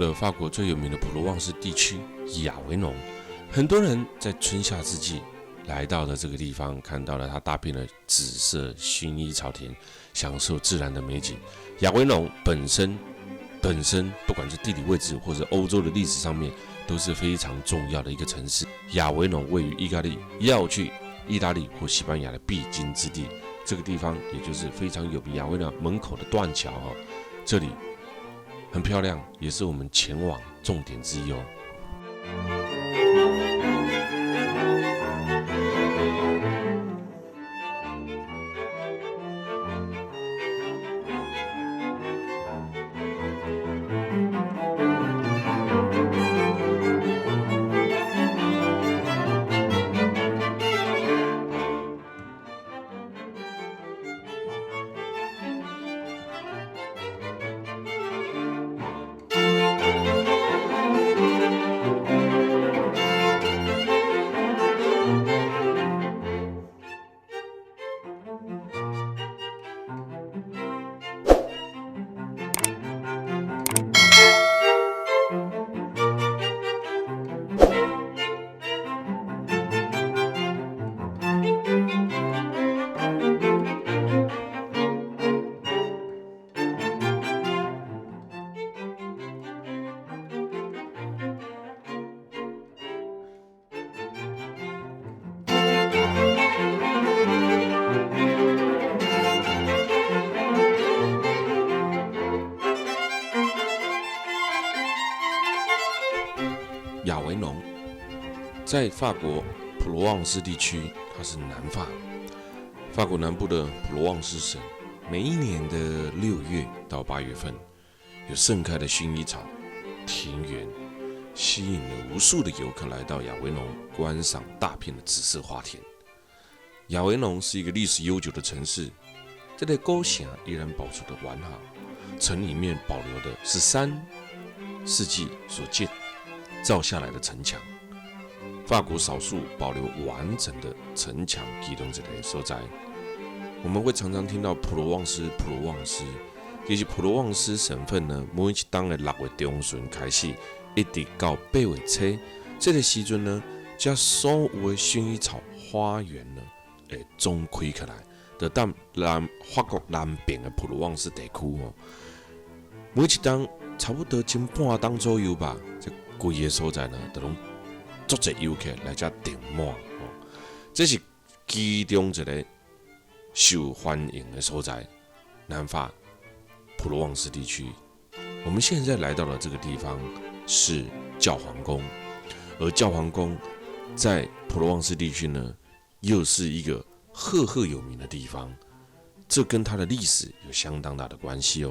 的法国最有名的普罗旺斯地区亚维农，很多人在春夏之际来到了这个地方，看到了它大片的紫色薰衣草田，享受自然的美景。亚维农本身不管是地理位置或者欧洲的历史上面，都是非常重要的一个城市。亚维农位于意大利，要去意大利或西班牙的必经之地。这个地方也就是非常有名亚维农门口的断桥这里很漂亮，也是我们前往重点之一亚维农在法国普罗旺斯地区，它是南法。法国南部的普罗旺斯省，每一年的6月到8月份，有盛开的薰衣草田园，吸引了无数的游客来到亚维农观赏大片的紫色花田。亚维农是一个历史悠久的城市，这类古城依然保存得完好，城里面保留的是3世纪所建造下来的城墙，法国少数保留完整的城墙其中一个所在。我们会常常听到普罗旺斯，其实普罗旺斯省份呢，每一当的6月中旬开始，一直到8月初，这个时阵呢，这所有的薰衣草花园呢，会总开起来，就当法国南边的普罗旺斯地区每一当差不多前半冬左右吧，这规个所在呢，都拢足侪游客来这订满这是其中一个受欢迎的所在。南法普罗旺斯地区，我们现在来到的这个地方是教皇宫，而教皇宫在普罗旺斯地区呢，又是一个赫赫有名的地方，这跟它的历史有相当大的关系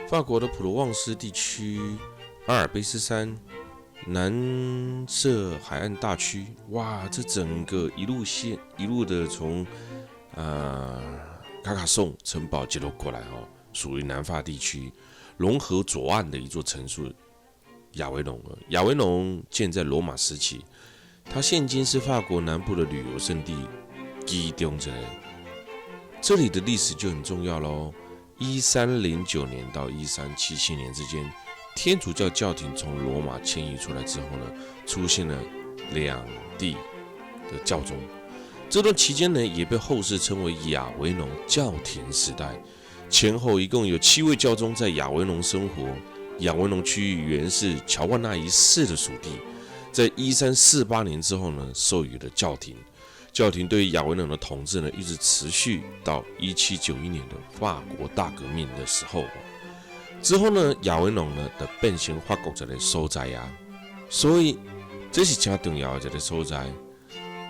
法国的普罗旺斯地区，阿尔卑斯山、南涉海岸大区，哇，这整个一路的从卡卡颂城堡一路过来属于南法地区融合左岸的一座城市亚维农。亚维农建在罗马时期，它现今是法国南部的旅游胜地其中之一。这里的历史就很重要咯。1309年到1377年之间，天主教教廷从罗马迁移出来之后呢，出现了2地的教宗。这段期间呢，也被后世称为亚维农教廷时代。前后一共有7位教宗在亚维农生活。亚维农区域原是乔万纳一世的属地，在1348年之后呢，授予了教廷。教廷对于亚维农的统治呢，一直持续到1791年的法国大革命的时候。之后呢，亚维农呢就变成法国一个所在所以这是很重要的一个所在。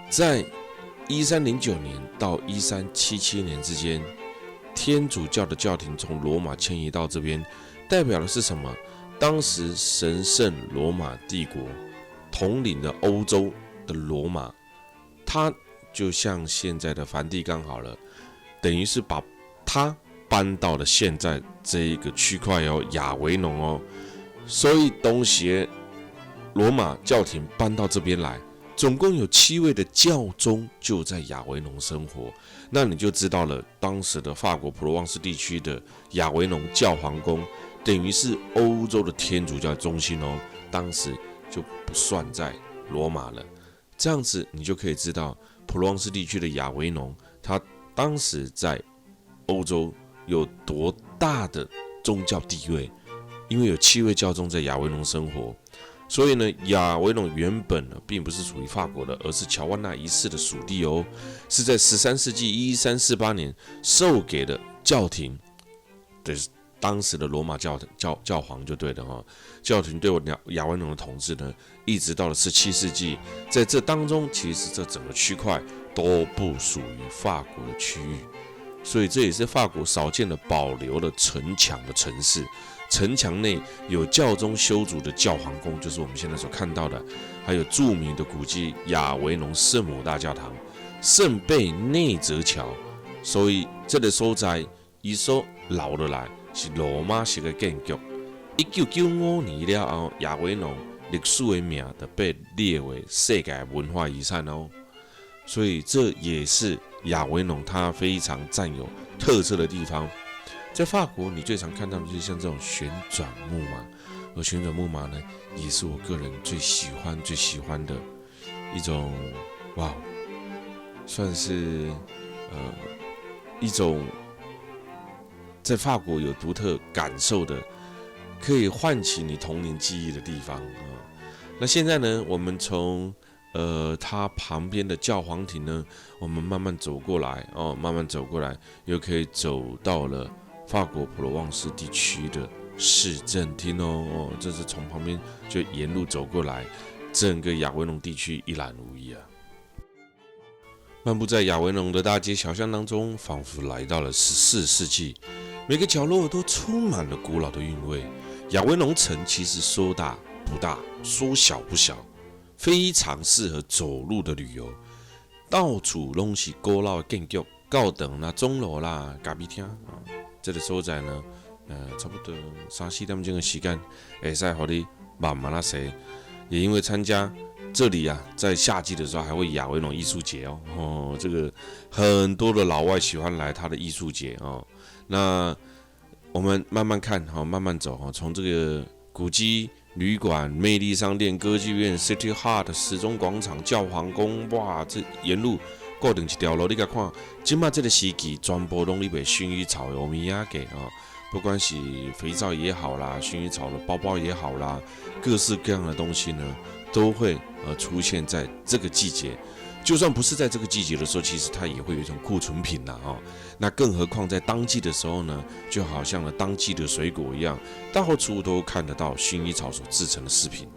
在1309年到1377年之间，天主教的教廷从罗马迁移到这边，代表的是什么？当时神圣罗马帝国统领了欧洲的罗马，它就像现在的梵蒂冈好了，等于是把它搬到了现在这一个区块亚维农所以东协罗马教廷搬到这边来，总共有7位的教宗就在亚维农生活。那你就知道了，当时的法国普罗旺斯地区的亚维农教皇宫等于是欧洲的天主教中心哦，当时就不算在罗马了。这样子你就可以知道普罗旺斯地区的亚维农，它当时在欧洲有多大的宗教地位，因为有7位教宗在亚维农生活，所以呢，亚维农原本呢并不是属于法国的，而是乔万纳一世的属地哦，是在13世纪1348年授给的教廷，对，当时的罗马教皇就对了哈。教廷对亚维农的统治呢，一直到了17世纪，在这当中，其实这整个区块都不属于法国的区域。所以这也是法国少见的保留了城墙的城市，城墙内有教宗修筑的教皇宫，就是我们现在所看到的，还有著名的古迹亚维农圣母大教堂、圣贝内泽桥。所以这个所在，伊所留落来是罗马式的建筑。1995年了后，亚维农历史的名就被列为世界文化遗产哦。所以这也是亚维农它非常占有特色的地方。在法国，你最常看到的就是像这种旋转木马，而旋转木马呢，也是我个人最喜欢的一种，哇，算是一种在法国有独特感受的，可以唤起你童年记忆的地方啊。那现在呢，我们从它旁边的教皇亭呢，我们慢慢走过来哦，慢慢走过来，又可以走到了法国普罗旺斯地区的市政厅哦。这是从旁边就沿路走过来，整个亚维农地区一览无遗啊。漫步在亚维农的大街小巷当中，仿佛来到了14世纪，每个角落都充满了古老的韵味。亚维农城其实说大不大，说小不小。非常适合走路的旅游，到处都是古老的建筑、教堂啦、钟楼啦、咖啡厅啊。这个所在呢，差不多3-4点钟的时间，会使让你慢慢走。也因为参加这里啊，在夏季的时候还会亚维农艺术节哦。这个很多的老外喜欢来他的艺术节哦。那我们慢慢看，慢慢走，从这个古迹。旅馆、魅力商店、歌剧院、City Heart、时钟广场、教皇宫，哇！这沿路固定一条路，你甲看，今嘛这个时期全部拢你被薰衣草有米亚给啊，不管是肥皂也好啦，薰衣草的包包也好啦，各式各样的东西呢，都会出现在这个季节。就算不是在这个季节的时候，其实它也会有一种库存品啦那更何况在当季的时候呢，就好像当季的水果一样，到处都看得到薰衣草所制成的饰品。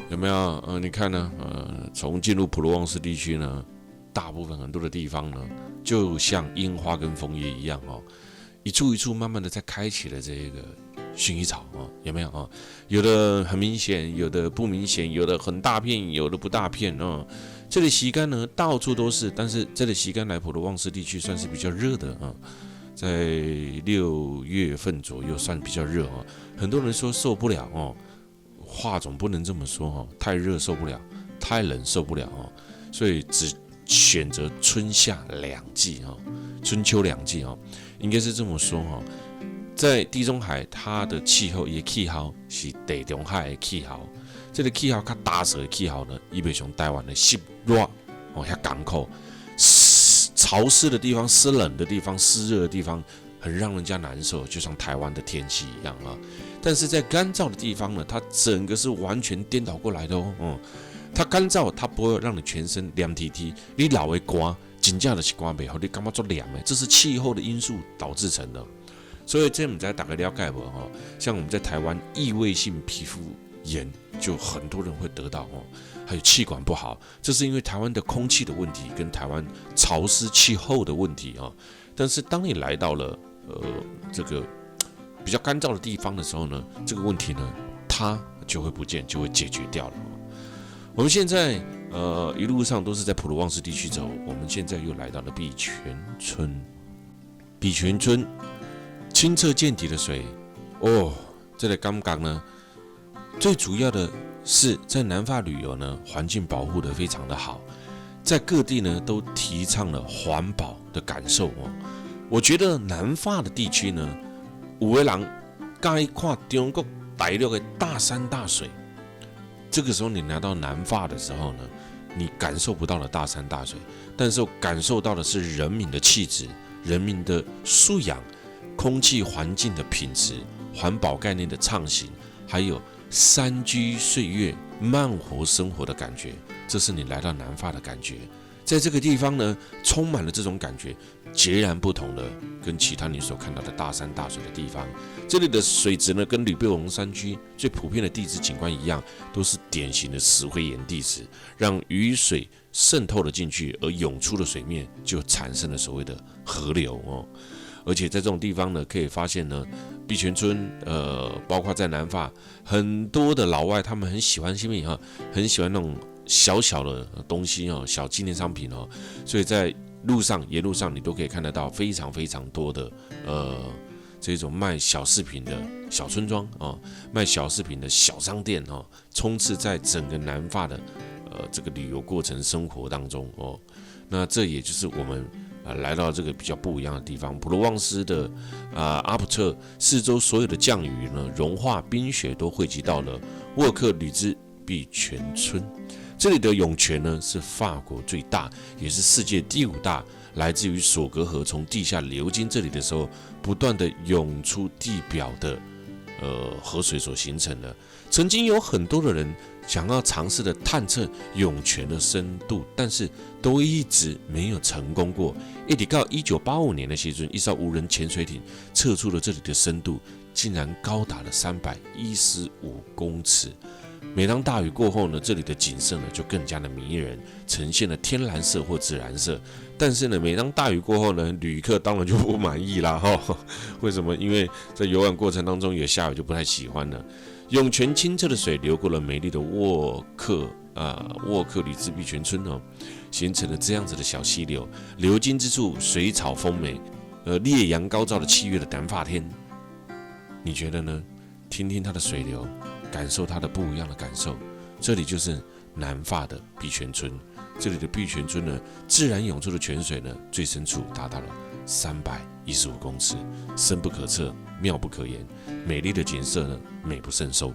有没有？你看呢？从进入普罗旺斯地区呢，大部分很多的地方呢，就像樱花跟枫叶一样一处一处慢慢的在开启了这个薰衣草有没有有的很明显，有的不明显，有的很大片，有的不大片这里旗杆呢到处都是，但是这里旗杆来普罗旺斯地区算是比较热的在6月份左右算比较热很多人说受不了话总不能这么说太热受不了，太冷受不了所以只选择春夏两季春秋两季应该是这么说在地中海，它的气候也气候是地中海的气候，这个气候较大热的气候呢，伊袂像台湾的湿热遐港口，潮湿的地方、湿冷的地方、湿热的地方，很让人家难受，就像台湾的天气一样但是在干燥的地方呢，它整个是完全颠倒过来的它干燥，它不会让你全身凉踢踢，你老会寒，真正就是寒袂好，你感觉做凉的，这是气候的因素导致成的。所以这不知道大家了解不像我们在台湾异位性皮肤炎就很多人会得到还有气管不好，这是因为台湾的空气的问题跟台湾潮湿气候的问题但是当你来到了这个比较干燥的地方的时候呢，这个问题呢它就会不见，就会解决掉了。我们现在一路上都是在普罗旺斯地区走，我们现在又来到了碧泉村。碧泉村清澈见底的水这个感觉呢，最主要的是在南法旅游呢，环境保护得非常的好，在各地呢都提倡了环保的感受我觉得南法的地区呢，有的人该看中国大陆的大山大水，这个时候你来到南法的时候呢，你感受不到了大山大水，但是感受到的是人民的气质、人民的素养、空气环境的品质、环保概念的畅行，还有山居岁月、慢活生活的感觉，这是你来到南法的感觉。在这个地方呢，充满了这种感觉，截然不同的跟其他你所看到的大山大水的地方。这里的水质呢，跟吕贝龙山区最普遍的地质景观一样，都是典型的石灰岩地质，让雨水渗透了进去，而涌出的水面就产生了所谓的河流而且在这种地方呢，可以发现呢，碧泉村包括在南法很多的老外，他们很喜欢新品很喜欢那种小小的东西小纪念商品所以在沿路上你都可以看得到非常非常多的这种卖小饰品的小村庄卖小饰品的小商店充斥在整个南法的这个旅游过程生活当中那这也就是我们来到这个比较不一样的地方，普罗旺斯的阿普特四周所有的降雨呢，融化冰雪都汇集到了沃克吕兹碧泉村。这里的涌泉呢是法国最大，也是世界第5大，来自于索格河从地下流经这里的时候，不断的涌出地表的河水所形成的。曾经有很多的人想要尝试的探测涌泉的深度，但是都一直没有成功过。一直到1985年的时候，一艘无人潜水艇测出了这里的深度，竟然高达了315公尺。每当大雨过后呢，这里的景色呢就更加的迷人，呈现了天蓝色或紫蓝色。但是呢，每当大雨过后呢，旅客当然就不满意啦为什么？因为在游玩过程当中有下雨就不太喜欢了。涌泉清澈的水流过了美丽的沃克吕兹碧泉村形成了这样子的小溪流，流经之处水草丰美，烈阳高照的7月的南法天，你觉得呢？听听它的水流，感受它的不一样的感受。这里就是南法的碧泉村，这里的碧泉村呢，自然涌出的泉水呢，最深处达到了315公尺，深不可测，妙不可言，美丽的景色呢，美不胜收。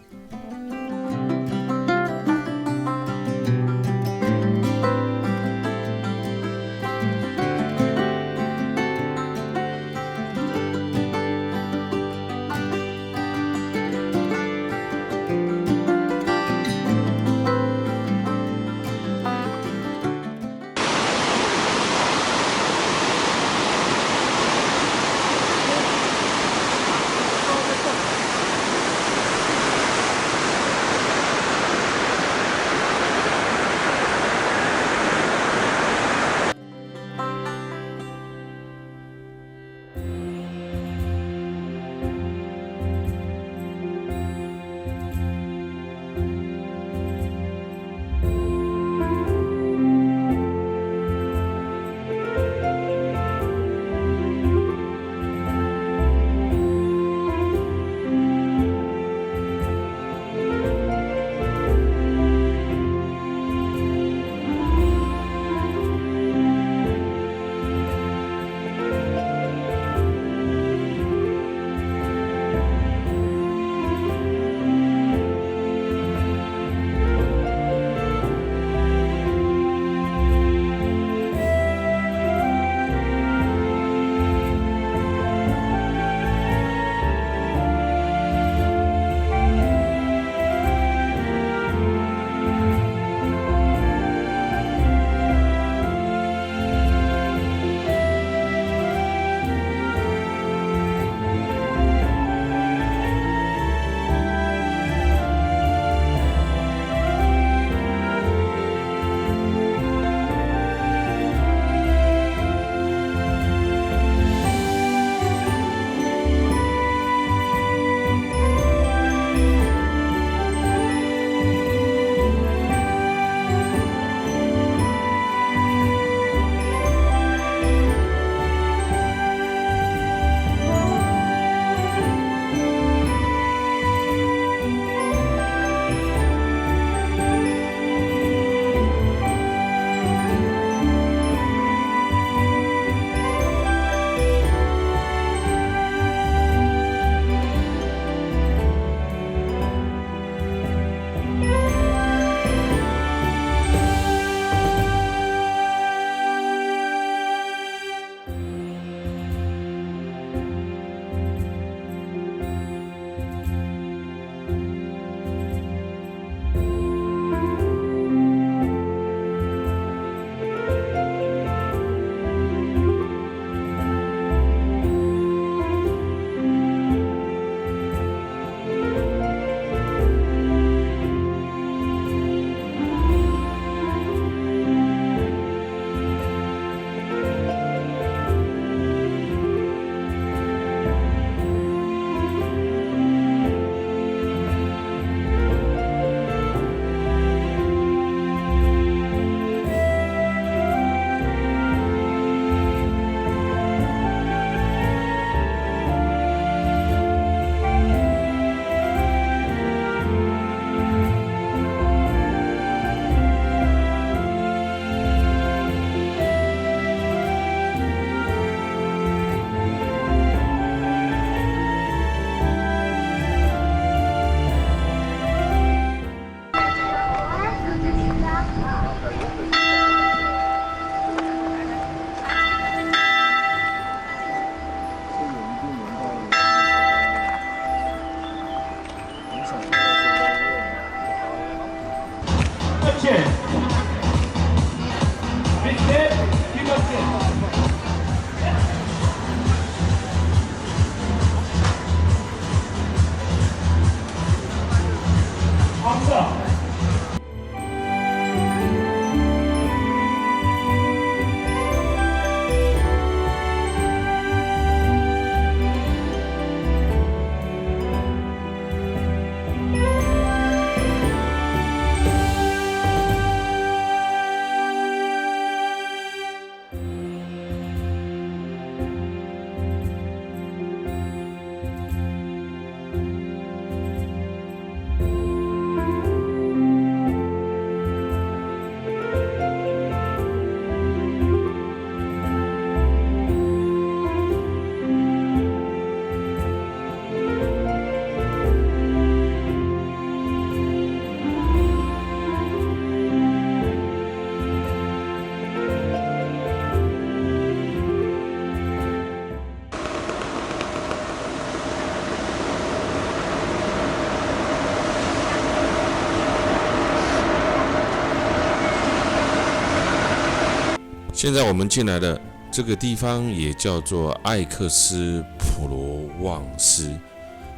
现在我们进来的这个地方也叫做艾克斯普罗旺斯。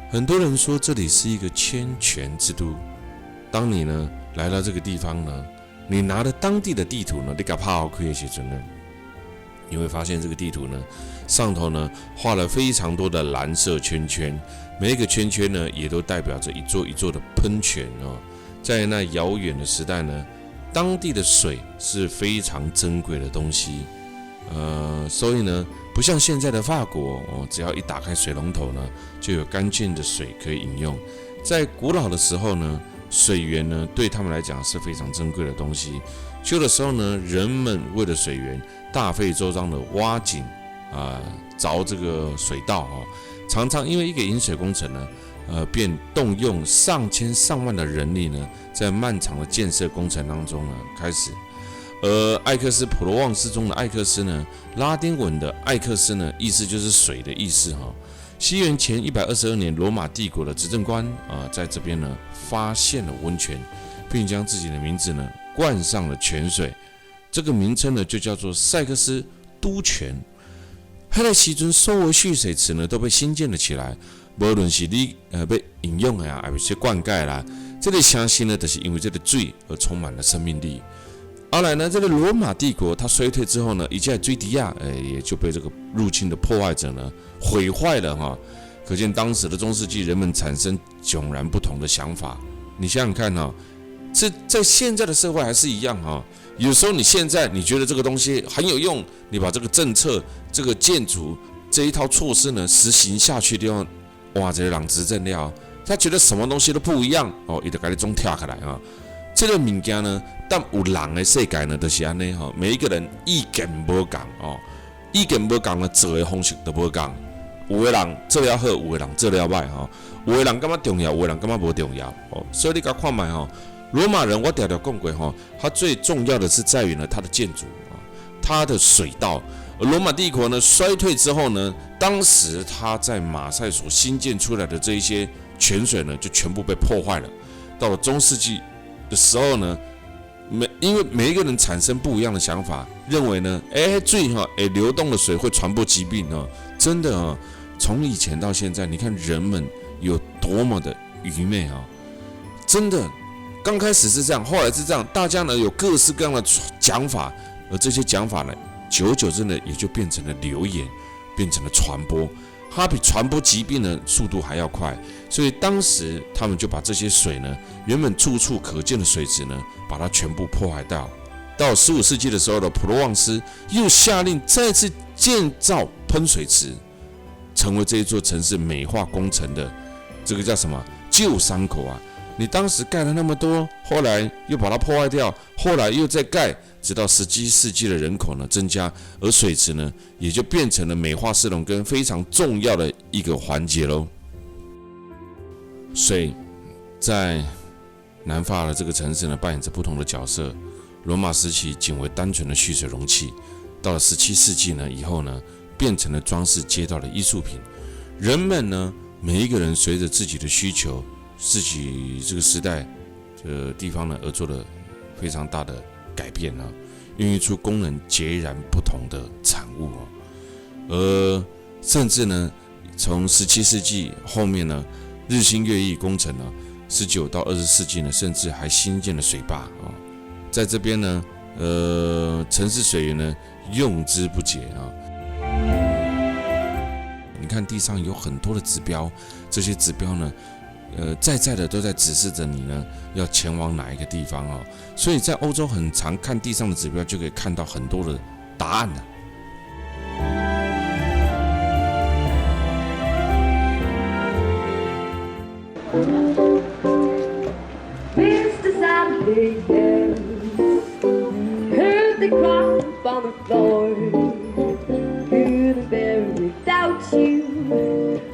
很多人说这里是一个千泉之都。当你呢来到这个地方呢，你拿了当地的地图呢，你给它拍好开的时候呢，你会发现这个地图呢上头呢画了非常多的蓝色圈圈，每一个圈圈呢也都代表着一座一座的喷泉哦。在那遥远的时代呢，当地的水是非常珍贵的东西，所以呢，不像现在的法国哦，只要一打开水龙头呢，就有干净的水可以饮用。在古老的时候呢，水源呢对他们来讲是非常珍贵的东西。旧的时候呢，人们为了水源，大费周章的挖井凿这个水道啊，常常因为一个引水工程呢。便动用上千上万的人力呢，在漫长的建设工程当中呢开始。而艾克斯普罗旺斯中的艾克斯呢，拉丁文的艾克斯呢，意思就是水的意思哈。西元前122年，罗马帝国的执政官在这边呢发现了温泉，并将自己的名字呢冠上了泉水。这个名称呢就叫做塞克斯都泉。那个时阵，所有蓄水池呢都被新建了起来。无论是你被饮用的还是灌溉啦，这个相信呢，就是因为这个水而充满了生命力。后来呢，这个罗马帝国它衰退之后呢，一切水底下也就被这个入侵的破坏者呢毁坏了哈。可见当时的中世纪人们产生迥然不同的想法。你想想看哈，这在现在的社会还是一样哈。有时候你现在你觉得这个东西很有用，你把这个政策、这个建筑这一套措施呢实行下去的话。哇，这个人执政了，他觉得什么东西都不一样哦，他就给你总跳起来啊。这个物件呢，但有人的世界呢，就是安尼哈，每一个人意见不同哦，意见不同呢，做的方式都不同。有的人做了好，有的人做了歹哈，有的人感觉重要，有的人感觉不重要哦。所以你甲看卖哈，罗马人我常常讲过哈，它最重要的是在于呢，它的建筑啊，它的水道。罗马帝国呢衰退之后呢，当时他在马赛所新建出来的这一些泉水呢，就全部被破坏了。到了中世纪的时候呢，因为每一个人产生不一样的想法，认为呢，水流动的水会传播疾病啊，真的啊，从以前到现在，你看人们有多么的愚昧啊，真的，刚开始是这样，后来是这样，大家呢有各式各样的讲法，而这些讲法呢。久久之呢，也就变成了流言，变成了传播。它比传播疾病的速度还要快，所以当时他们就把这些水呢，原本处处可见的水池呢，把它全部破坏掉。到15世纪的时候的普罗旺斯又下令再次建造喷水池，成为这一座城市美化工程的这个叫什么旧伤口啊。你当时盖了那么多，后来又把它破坏掉，后来又再盖，直到17世纪的人口呢增加，而水池呢也就变成了美化市容跟非常重要的一个环节喽。水在南法的这个城市呢扮演着不同的角色。罗马时期仅为单纯的蓄水容器，到了17世纪呢以后呢，变成了装饰街道的艺术品。人们呢，每一个人随着自己的需求。自己这个时代的地方呢，而做了非常大的改变啊，孕育出功能截然不同的产物啊，而甚至呢，从17世纪后面呢，日新月异工程呢，19到20世纪呢，甚至还新建了水坝啊，在这边呢，城市水源呢用之不竭啊。你看地上有很多的指标，这些指标呢。在的都在指示着你呢，要前往哪一个地方哦。所以在欧洲很常看地上的指标，就可以看到很多的答案了。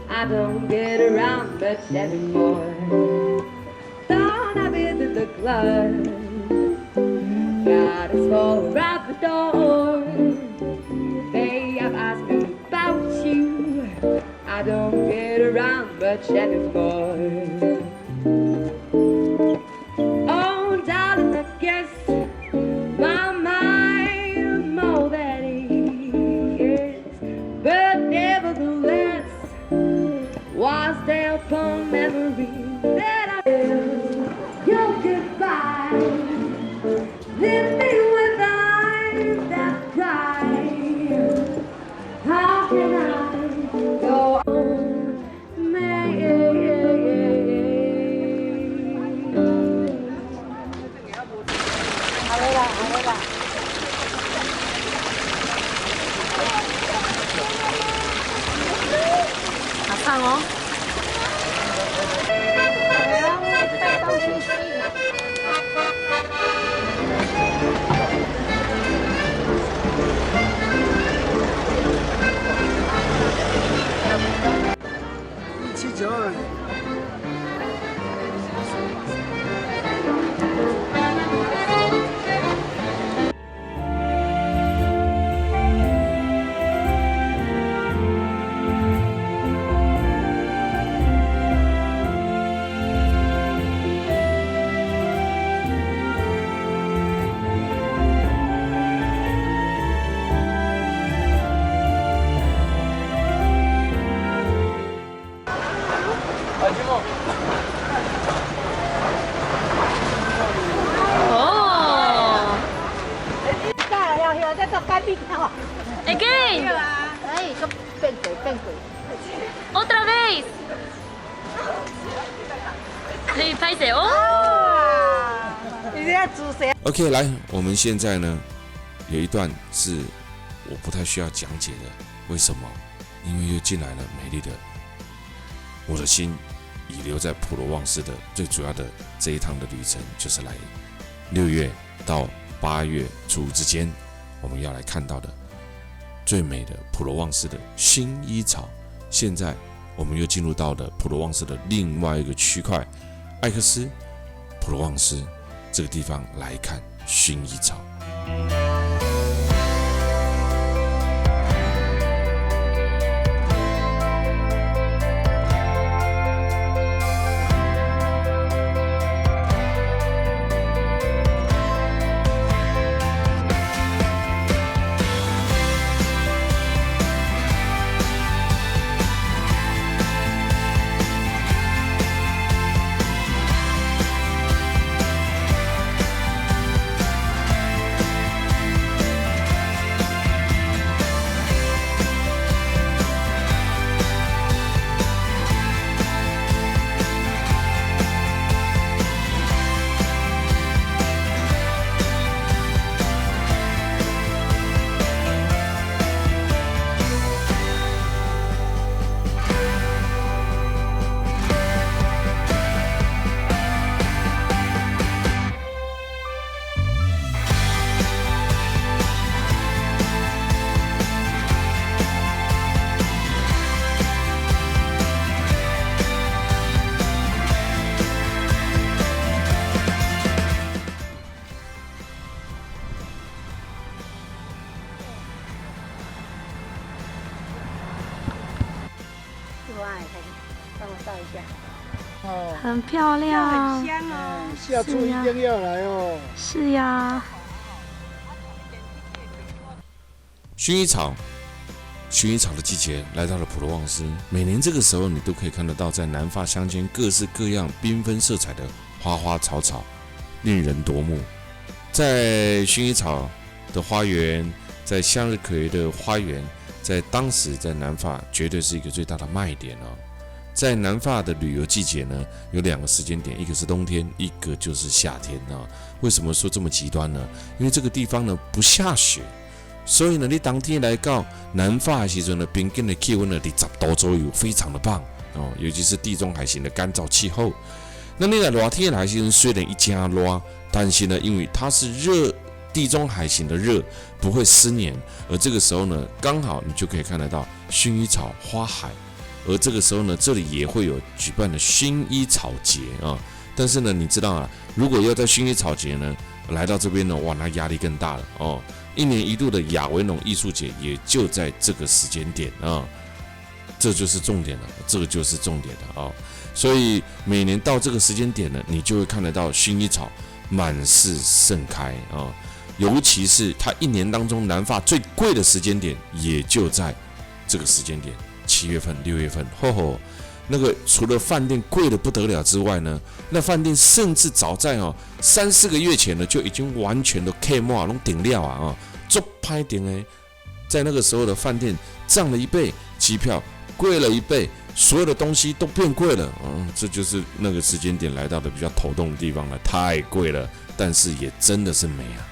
I don't get around much anymore. Thought I visited the club, got a small around the door. They have asked me about you. I don't get around much anymore. Oh, darling, I guess my mind more than upon memories that I feel your goodbye. Leave me with eyes that cry. How can I go on?唱哦。1792。哦要在这干壁看哦。 ，again， 哎，个变鬼。 otra vez， 可以拍谁哦？你在煮谁？ OK， 来，我们现在呢有一段是我不太需要讲解的，为什么？因为又进来了美丽的我的心已留在普罗旺斯的最主要的这一趟的旅程，就是来6月到8月初之间，我们要来看到的最美的普罗旺斯的薰衣草。现在我们又进入到了普罗旺斯的另外一个区块，艾克斯普罗旺斯这个地方来看薰衣草。帮我照一下。哦，很漂亮，香哦。下次一定要来哦。是呀。薰衣草，薰衣草的季节来到了普罗旺斯。每年这个时候，你都可以看得到在南法乡间各式各样缤纷色彩的花花草草，令人夺目。在薰衣草的花园，在向日葵的花园，在当时在南法绝对是一个最大的卖点哦。在南法的旅游季节呢，有2个时间点，一个是冬天，一个就是夏天啊。为什么说这么极端呢？因为这个地方呢不下雪，所以呢你当天来到南法的时候呢，平均的气温呢20度左右，非常的棒哦。尤其是地中海型的干燥气候。那你在热天来的时候，虽然一加热，但是呢，因为它是热。地中海型的热不会湿黏，而这个时候呢，刚好你就可以看得到薰衣草花海，而这个时候呢，这里也会有举办的薰衣草节啊。但是呢，你知道啊，如果要在薰衣草节呢来到这边呢，哇，那压力更大了哦。1年1度的亚维农艺术节也就在这个时间点啊，这就是重点了，这个就是重点了啊。所以每年到这个时间点呢，你就会看得到薰衣草满室盛开啊。尤其是它1年当中南法最贵的时间点，也就在这个时间点， 7月份、6月份，那个除了饭店贵的不得了之外呢，那饭店甚至早在3、4个月前呢，就已经完全的 K 末拢顶料啊做拍点呢，在那个时候的饭店涨了1倍，机票贵了1倍，所有的东西都变贵了，这就是那个时间点来到的比较头痛的地方了，太贵了，但是也真的是美啊。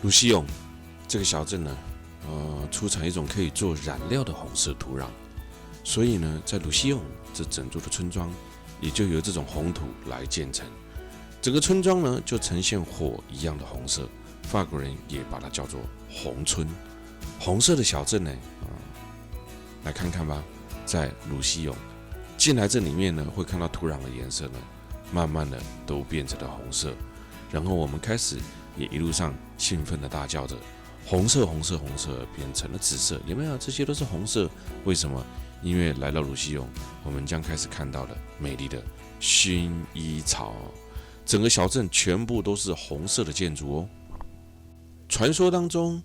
鲁西永这个小镇呢，出产一种可以做染料的红色土壤，所以呢，在鲁西永这整座的村庄也就由这种红土来建成。整个村庄呢就呈现火一样的红色，法国人也把它叫做红村。红色的小镇呢，来看看吧，在鲁西永进来这里面呢，会看到土壤的颜色呢，慢慢的都变成了红色，然后我们开始也一路上兴奋的大叫着红色红色红色变成了紫色，有没有？这些都是红色，为什么？因为来到鲁西永，我们将开始看到了美丽的薰衣草，整个小镇全部都是红色的建筑哦。传说当中，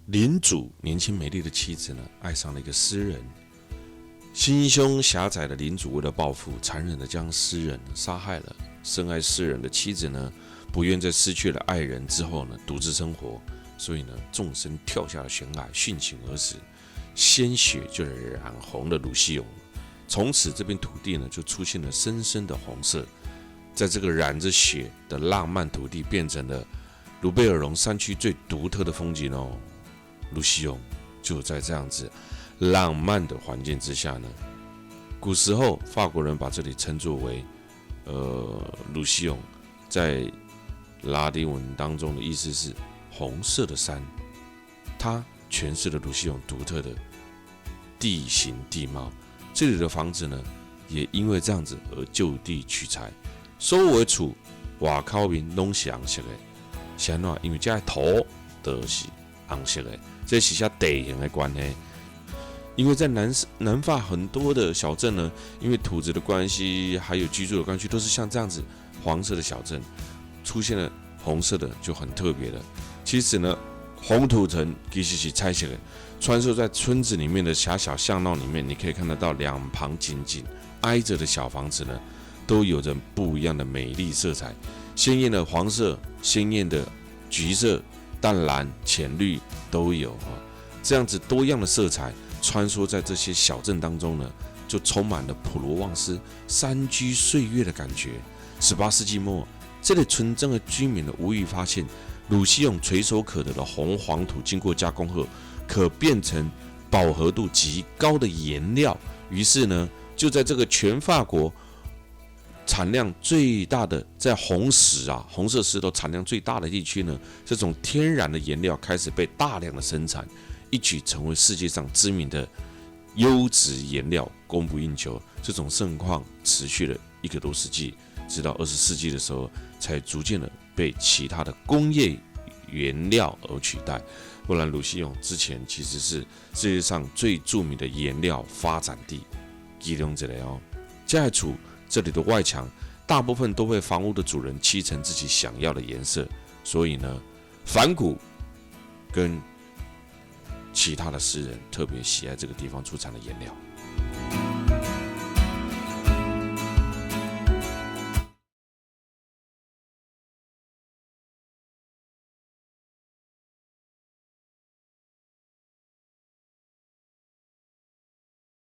领主年轻美丽的妻子呢，爱上了一个诗人，心胸狭窄的领主为了报复，残忍的将诗人杀害了。深爱诗人的妻子呢，不愿在失去了爱人之后呢，独自生活，所以呢，纵身跳下了悬崖，殉情而死，鲜血就染红了鲁西永。从此，这片土地呢，就出现了深深的红色。在这个染着血的浪漫土地，变成了卢贝尔龙山区最独特的风景哦。鲁西永就在这样子浪漫的环境之下呢，古时候法国人把这里称作为鲁西永，在拉丁文当中的意思是红色的山，它诠释了鲁西永独特的地形地貌。这里的房子呢，也因为这样子而就地取材，所有的厝外口面拢是红色的，是安怎？因为这个土都是红色的，这是些地形的关系。因为在南法很多的小镇呢，因为土质的关系，还有居住的关系，都是像这样子黄色的小镇，出现了红色的就很特别了。其实呢，红土城其实是彩色的，穿梭在村子里面的狭小巷道里面，你可以看得到两旁紧紧挨着的小房子呢，都有着不一样的美丽色彩，鲜艳的黄色、鲜艳的橘色、淡蓝、浅绿都有啊。这样子多样的色彩穿梭在这些小镇当中呢，就充满了普罗旺斯山居岁月的感觉。18世纪末，这里村镇的居民呢，无意发现鲁西永垂手可得的红黄土经过加工后，可变成饱和度极高的颜料。于是呢，就在这个全法国产量最大的，在红色石头产量最大的地区呢，这种天然的颜料开始被大量的生产，一举成为世界上知名的优质颜料，供不应求。这种盛况持续了1个多世纪，直到20世纪的时候，才逐渐的被其他的工业原料而取代。不然，鲁西永之前其实是世界上最著名的颜料发展地，其中一个哦。在厝这里的外墙，大部分都被房屋的主人漆成自己想要的颜色，所以呢，梵谷跟其他的诗人特别喜爱这个地方出产的颜料。